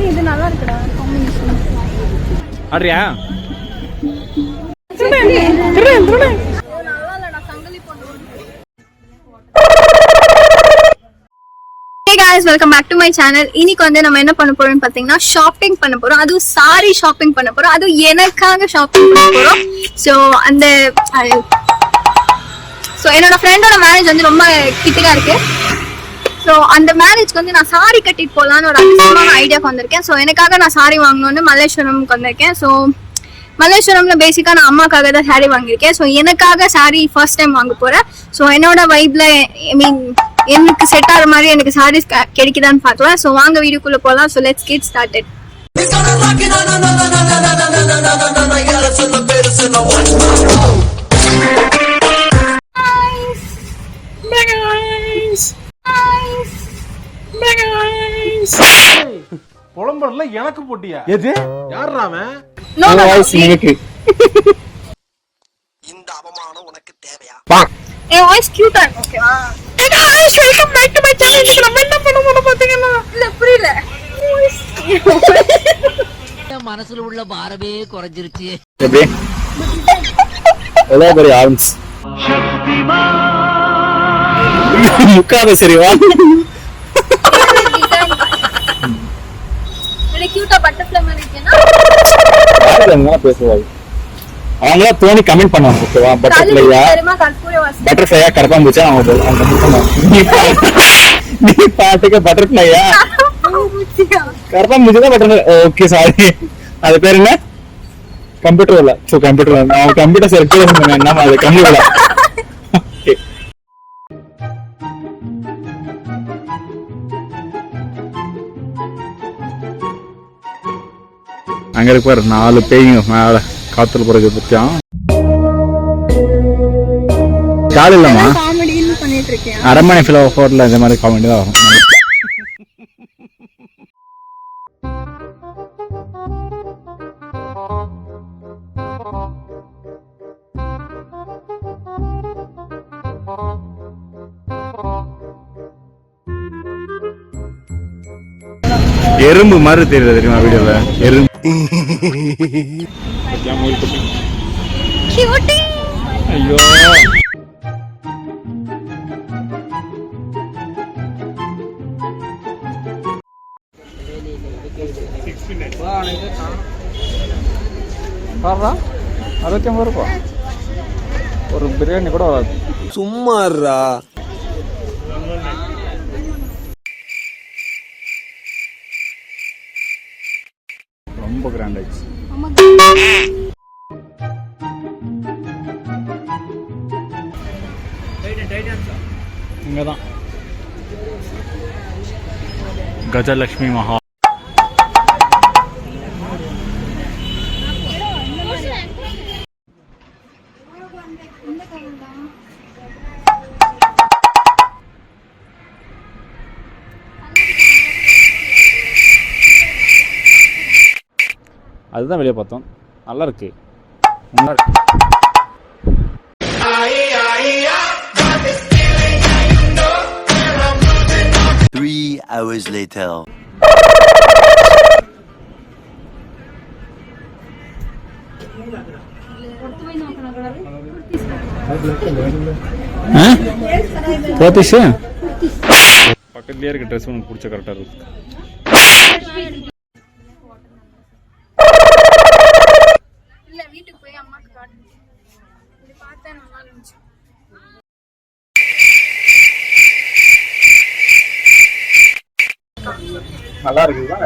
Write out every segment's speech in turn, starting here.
இது நல்லா இருக்குடா combination. ஆறியா? Hey guys, welcome back to my channel. இன்னைக்கு வந்து நம்ம என்ன பண்ண போறோம்னு பாத்தீங்கன்னா ஷாப்பிங் பண்ண போறோம். அது சாரி ஷாப்பிங் பண்ண போறோம். அது எனக்காக ஷாப்பிங் பண்ண போறோம். சோ என்னோட ஃப்ரெண்டோட மேரேஜ் வந்து ரொம்ப கிட்டக்கா இருக்கு. சோ அந்த மேரேஜ்க்கு வந்து நான் சாரி கட்டிட்டு போலான்னு ஒரு அதிசயமான ஐடியாக்கு வந்திருக்கேன். சோ எனக்காக நான் சாரி வாங்கணும்னு மல்லேஸ்வரம்க்கு வந்திருக்கேன். சோ மல்லேஸ்வரம்ல பேசிக்கா நான் அம்மாக்காக தான் சாரி வாங்கியிருக்கேன். ஸோ எனக்காக சாரி ஃபர்ஸ்ட் டைம் வாங்க போறேன். ஸோ என்னோட வைப்ல எனக்கு செட் ஆகிற மாதிரி எனக்கு சாரீஸ் கிடைக்குதான்னு பார்க்கலாம். ஸோ வாங்க வீடியோக்குள்ள போகலாம். So let's get started. புலம்பல்ல எனக்கு போட்டியா? எது யாரா அவன்? இந்த அவமானம் உனக்கு தேவையா? என் வாய்ஸ் கியூட்டா இருக்கு. ஓகேவா? Guys welcome back to my channel. நம்ம என்ன பண்ண போறோம் பாத்தீங்கன்னா இல்ல புரியல. மனசுல உள்ள பாரமே குறைஞ்சிருச்சு. எப்படி? எல்லாம் பெரிய ஆர்ம்ஸ். முக்காத சரிவா? இது கியூட்டா பட்டர்ஃப்ளை மாதிரி இருக்கேனா? என்ன பேசுவாங்க? அவங்களா தோனி கமெண்ட் பண்ணுவாங்க. ஓகேவா? பட்டர்ஃப்ளையா பட்டர்ஃப்ளையா கரப்பாம்பூச்சா அவங்க நீ பாட்டுக்கு பட்டர்ஃப்ளையா கரப்பாம்பூச்சி தான் பட்டர்ஃப்ளை. ஓகே சாரி, அது பேர் என்ன? கம்ப்யூட்டர் இல்ல. சோ கம்ப்யூட்டர் நான் கம்ப்யூட்டர் சர்க்கிள் என்ன அது கம்ப்யூட்டர். ஓகே அங்க இருக்கு பாரு 4 பேய்ங்க மேல காத்துல போறது பத்தியாம். கால் இல்லம்மா, காமெடின்னு பண்ணிட்டு இருக்கேன். அரண்மனை ஃபிலோசோஃபர்ல இந்த மாதிரி காமெடி தான் வரும். எறும்பு மாதிரி தெரியுது தெரியுமா வீடியோல? எறும்பு ஐயோ பாருடா 65 ரூபாய் ஒரு பிரியாணி கூட வராது. சும்மாறா ரொம்ப கிராண்ட் ஆயிடுச்சு. இங்கதான் கஜலட்சுமி மஹா. அதுதான் வெளியே பார்த்தோம். நல்லா இருக்கு. 3 hours later. பக்கத்துலயே இருக்க ட்ரெஸ் உனக்கு பிடிச்ச கரெக்டா இருக்கு. இல்ல வீட்டுக்கு போய் அம்மாக்கு காட்டுறேன். இது பார்த்தா நல்லா இருந்துச்சு. நல்லா இருக்குதா?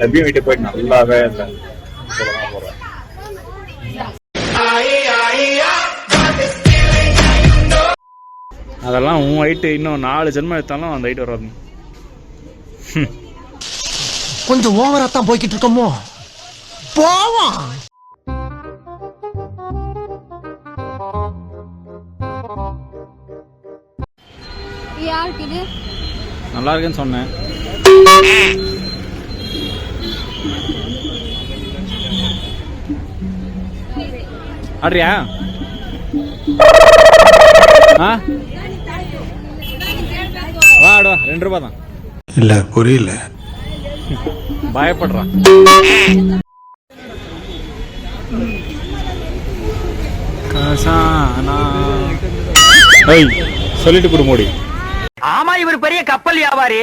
எப்பயும் வீட்டுக்கு போயிட்டு நல்லாவே இல்லை போறேன். அதெல்லாம் உன் ஹைட்டு இன்னும் 4 ஜென்மம் எடுத்தாலும் அந்த ஹைட் வராது. கொஞ்சம் ஓவரா தான் போய்கிட்டு இருக்கோமோ. போவோம். நல்லா இருக்குன்னு சொன்னேன். ஆடுறியா? 2 ரூபா தான். இல்ல புரியல. பயப்படுறான். சொல்லிட்டு கொடு மோடி. ஆமா இவர் பெரிய கப்பல் வியாபாரி.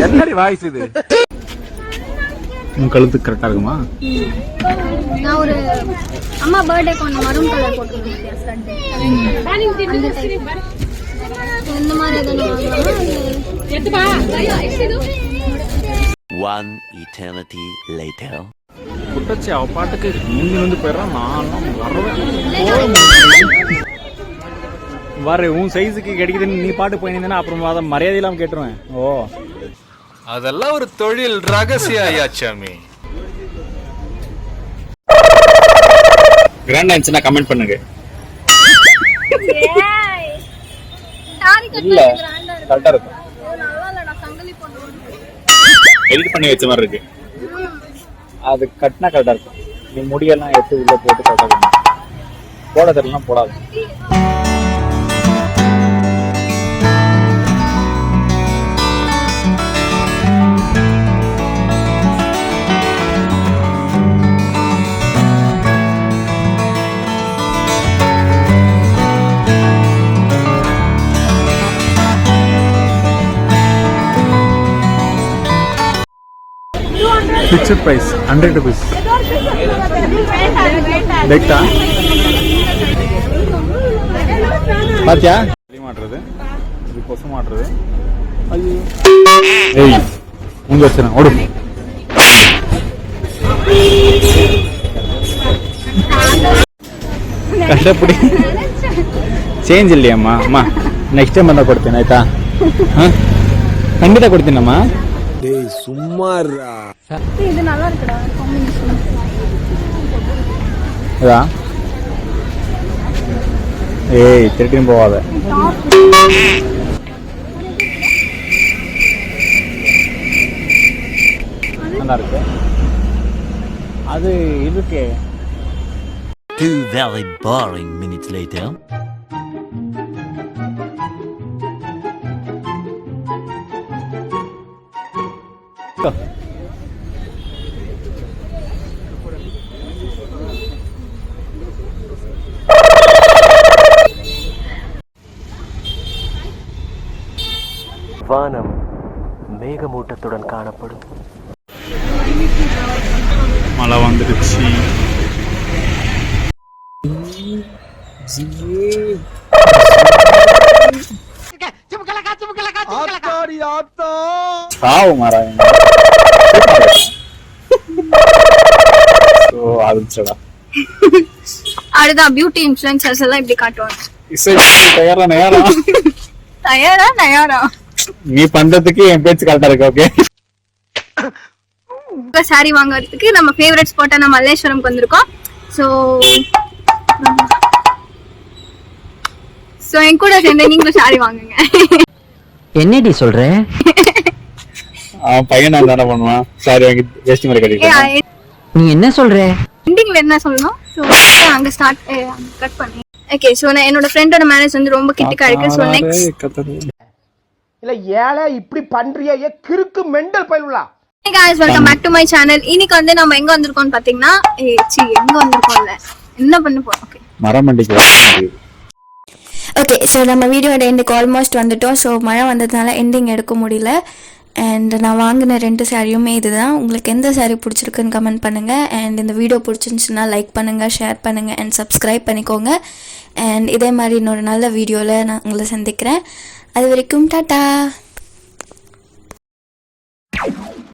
என்னடி வாய்ஸ் இது? உன் கழுத்து கரெக்டா இருக்குமா? நான் ஒரு அம்மா பர்த்டேக்கு ஒன்று மரூன் கலர் போட்டுருக்கேன். இந்த மாதிரி One eternity later. குட்டச்சி அவ பாட்டுக்கு முந்தி போயிடறான். நான் வரேன் உன் சைஸுக்கு கிடைக்குதுன்னு நீ பாட்டு போயிருந்தேன்னா அப்புறம் அதை மரியாதை இல்லாமல் கேட்டுருவேன். ஓ அதெல்லாம் ஒரு தொழில் ரகசிய ஐயாச்சாமி. கிராண்ட் ஆச்சுன்னா கமெண்ட் பண்ணுங்க. இல்ல கரெக்டா இருக்கும். எடிட் பண்ணி வச்ச மாதிரி இருக்கு. அது கட்டினா கரெக்டா இருக்கும். நீ முடியெல்லாம் எடுத்து உள்ள போட்டு கரெக்டா இருக்கும். போட தெரியலாம் போடாது. Fixed price 100 rupees. देखता பாத்தியா மாட்றது இது கொசு மாட்றது. ஐயோ ஏய் உங்க வச்சறேன் ஓடு. ಕಷ್ಟಪಡಿ ಚೇಂಜ್ ಇಲ್ಲಿ ಅಮ್ಮ. ಅಮ್ಮ ನೆಕ್ಸ್ಟ್ ಟೈಮ್ ಬಂದ ಕೊಡ್ತೀನಿ ಆಯ್ತಾ? ಖಂಡಿತ ಕೊಡ್ತೀನಮ್ಮ. சும்மாறா. இது நல்லா இருக்குடா காம்பினேஷன். இதா ஏய் திருட்டியும் போவாத. நல்லா இருக்கு. அது இதுக்கு 2 very boring minutes later. வானம் மேகமூட்டத்துடன் காணப்படும். மழை வந்துடுச்சு. சாவு மாறாங்க. அதுதான் பியூட்டி இன்ஃப்ளூயன்சர்ஸ் எல்லாம் இப்படி காட்டுவாங்க. தயாரா தயாரா நீ பண்றதுக்கு என் பேச்சு கரெக்டா இருக்கு. ஓகே சாரி வாங்குறதுக்கு நம்ம ஃபேவரட் ஸ்பாட்டான மல்லேஸ்வரம்க்கு வந்திருக்கோம். சோ என் கூட சேர்ந்து நீங்களும் சாரி வாங்குங்க. என்னடி சொல்ற? அவன் பையன் நான் தானே பண்ணுவான். சாரி வாங்கி வேஸ்ட் மாதிரி கட்டிட்டு. நீ என்ன சொல்ற? எண்டிங்ல என்ன சொல்லணும்? சோ அங்க ஸ்டார்ட் கட் பண்ணி. ஓகே சோ நான் என்னோட ஃப்ரெண்டோட மேரேஜ் வந்து ரொம்ப கிட்டிக்கா இருக்கு. சோ நெக்ஸ்ட் இல்ல ஏல இப்படி பண்றியே கிறுக்கு mental பைலுலா. Hey guys, welcome back to my channel. இன்னைக்கு வந்து நம்ம எங்க வந்திருக்கோம்னு பாத்தீங்கன்னா எங்க வந்திருக்கோம்ல என்ன பண்ண போறோம். ஓகே மரமண்டிக்கு. ஓகே ஸோ நம்ம வீடியோட எண்டுக்கு ஆல்மோஸ்ட் வந்துட்டோம். ஸோ மழை வந்ததுனால எண்டிங் எடுக்க முடியல. அண்ட் நான் வாங்கின 2 சாரியுமே இதுதான். உங்களுக்கு எந்த சாரீ பிடிச்சிருக்குன்னு கமெண்ட் பண்ணுங்கள். அண்ட் இந்த வீடியோ பிடிச்சிருந்துச்சுன்னா லைக் பண்ணுங்கள், ஷேர் பண்ணுங்கள் அண்ட் சப்ஸ்கிரைப் பண்ணிக்கோங்க. அண்ட் இதே மாதிரி இன்னொரு நல்ல வீடியோவில் நான் உங்களை சந்திக்கிறேன். அது வரைக்கும் டாட்டா.